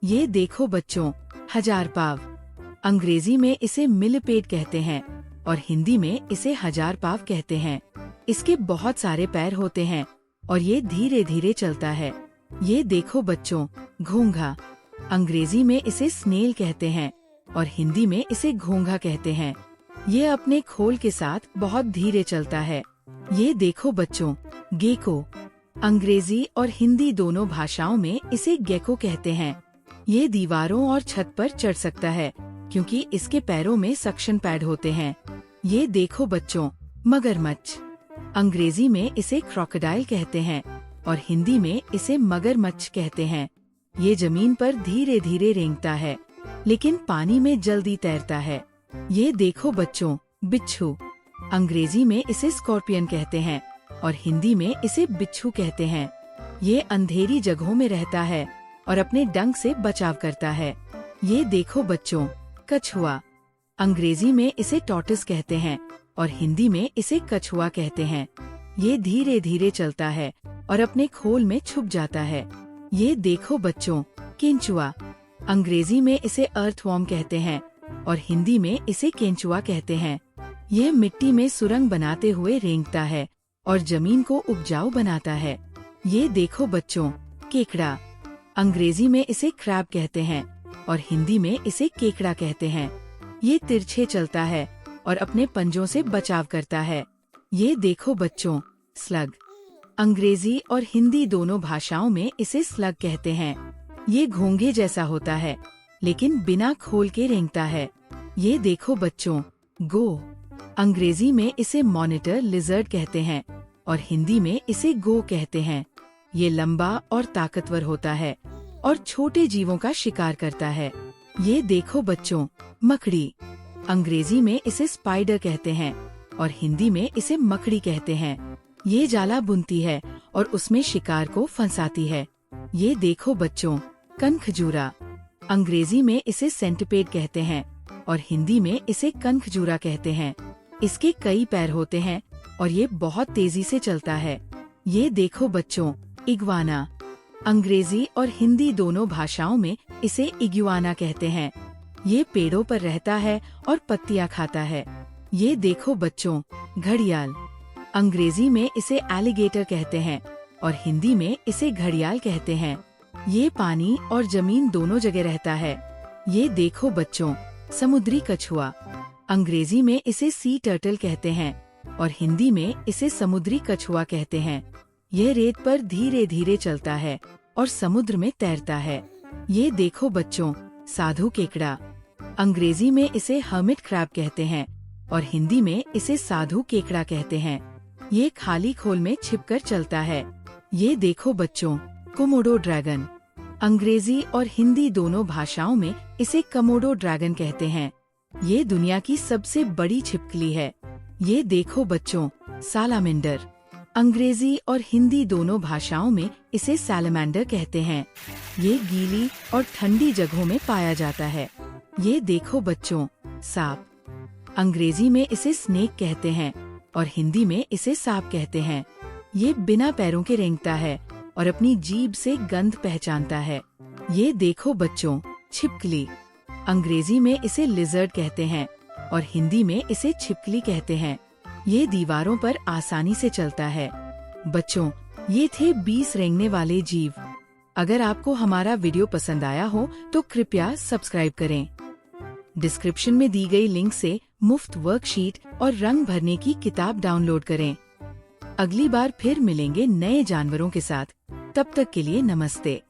ये देखो बच्चों, हजार पाव। अंग्रेजी में इसे मिलिपेड कहते हैं और हिंदी में इसे हजार पाव कहते हैं। इसके बहुत सारे पैर होते हैं और ये धीरे धीरे चलता है। ये देखो बच्चों, घोंघा। अंग्रेजी में इसे स्नेल कहते हैं और हिंदी में इसे घोंघा कहते हैं। ये अपने खोल के साथ बहुत धीरे चलता है। ये देखो बच्चों, गेको। अंग्रेजी और हिंदी दोनों भाषाओं में इसे गेको कहते हैं। ये दीवारों और छत पर चढ़ सकता है क्योंकि इसके पैरों में सक्शन पैड होते हैं। ये देखो बच्चों, मगरमच्छ। अंग्रेजी में इसे क्रोकोडाइल कहते हैं और हिंदी में इसे मगरमच्छ कहते हैं। ये जमीन पर धीरे धीरे रेंगता है लेकिन पानी में जल्दी तैरता है। ये देखो बच्चों, बिच्छू। अंग्रेजी में इसे स्कॉर्पियन कहते हैं और हिंदी में इसे बिच्छू कहते हैं। ये अंधेरी जगहों में रहता है और अपने डंक से बचाव करता है। ये देखो बच्चों, कछुआ। अंग्रेजी में इसे टॉर्टोइस कहते हैं और हिंदी में इसे कछुआ कहते हैं। ये धीरे धीरे चलता है और अपने खोल में छुप जाता है। ये देखो बच्चों, केंचुआ। अंग्रेजी में इसे अर्थवॉर्म कहते हैं और हिंदी में इसे केंचुआ कहते हैं। ये मिट्टी में सुरंग बनाते हुए रेंगता है और जमीन को उपजाऊ बनाता है। ये देखो बच्चों, केकड़ा। अंग्रेजी में इसे क्रैब कहते हैं और हिंदी में इसे केकड़ा कहते हैं। ये तिरछे चलता है और अपने पंजों से बचाव करता है। ये देखो बच्चों, स्लग। अंग्रेजी और हिंदी दोनों भाषाओं में इसे स्लग कहते हैं। ये घोंघे जैसा होता है लेकिन बिना खोल के रेंगता है। ये देखो बच्चों, गो। अंग्रेजी में इसे मॉनिटर लिजर्ड कहते हैं और हिंदी में इसे गो कहते हैं। ये लंबा और ताकतवर होता है और छोटे जीवों का शिकार करता है। ये देखो बच्चों, मकड़ी। अंग्रेजी में इसे स्पाइडर कहते हैं और हिंदी में इसे मकड़ी कहते हैं। ये जाला बुनती है और उसमें शिकार को फंसाती है। ये देखो बच्चों, कनखजूरा। अंग्रेजी में इसे सेंटिपेड कहते हैं और हिंदी में इसे कनखजूरा कहते हैं। इसके कई पैर होते हैं और ये बहुत तेजी से चलता है। ये देखो बच्चों, इग्वाना। अंग्रेजी और हिंदी दोनों भाषाओं में इसे इग्वाना कहते हैं। ये पेड़ों पर रहता है और पत्तियां खाता है। ये देखो बच्चों, घड़ियाल। अंग्रेजी में इसे एलिगेटर कहते हैं और हिंदी में इसे घड़ियाल कहते हैं। ये पानी और जमीन दोनों जगह रहता है। ये देखो बच्चों, समुद्री कछुआ। अंग्रेजी में इसे सी टर्टल कहते हैं और हिंदी में इसे समुद्री कछुआ कहते हैं। यह रेत पर धीरे धीरे चलता है और समुद्र में तैरता है। ये देखो बच्चों, साधु केकड़ा। अंग्रेजी में इसे हर्मिट क्रैब कहते हैं और हिंदी में इसे साधु केकड़ा कहते हैं। ये खाली खोल में छिपकर चलता है। ये देखो बच्चों, कोमोडो ड्रैगन। अंग्रेजी और हिंदी दोनों भाषाओं में इसे कमोडो ड्रैगन कहते हैं। ये दुनिया की सबसे बड़ी छिपकली है। ये देखो बच्चों, सालामेंडर। अंग्रेजी और हिंदी दोनों भाषाओं में इसे सैलमेंडर कहते हैं। ये गीली और ठंडी जगहों में पाया जाता है। ये देखो बच्चों, सांप। अंग्रेजी में इसे स्नेक कहते हैं और हिंदी में इसे सांप कहते हैं। ये बिना पैरों के रेंगता है और अपनी जीभ से गंध पहचानता है। ये देखो बच्चों, छिपकली। अंग्रेजी में इसे लिजर्ड कहते हैं और हिंदी में इसे छिपकली कहते हैं। ये दीवारों पर आसानी से चलता है। बच्चों, ये थे 20 रेंगने वाले जीव। अगर आपको हमारा वीडियो पसंद आया हो तो कृपया सब्सक्राइब करें। डिस्क्रिप्शन में दी गई लिंक से मुफ्त वर्कशीट और रंग भरने की किताब डाउनलोड करें। अगली बार फिर मिलेंगे नए जानवरों के साथ। तब तक के लिए नमस्ते।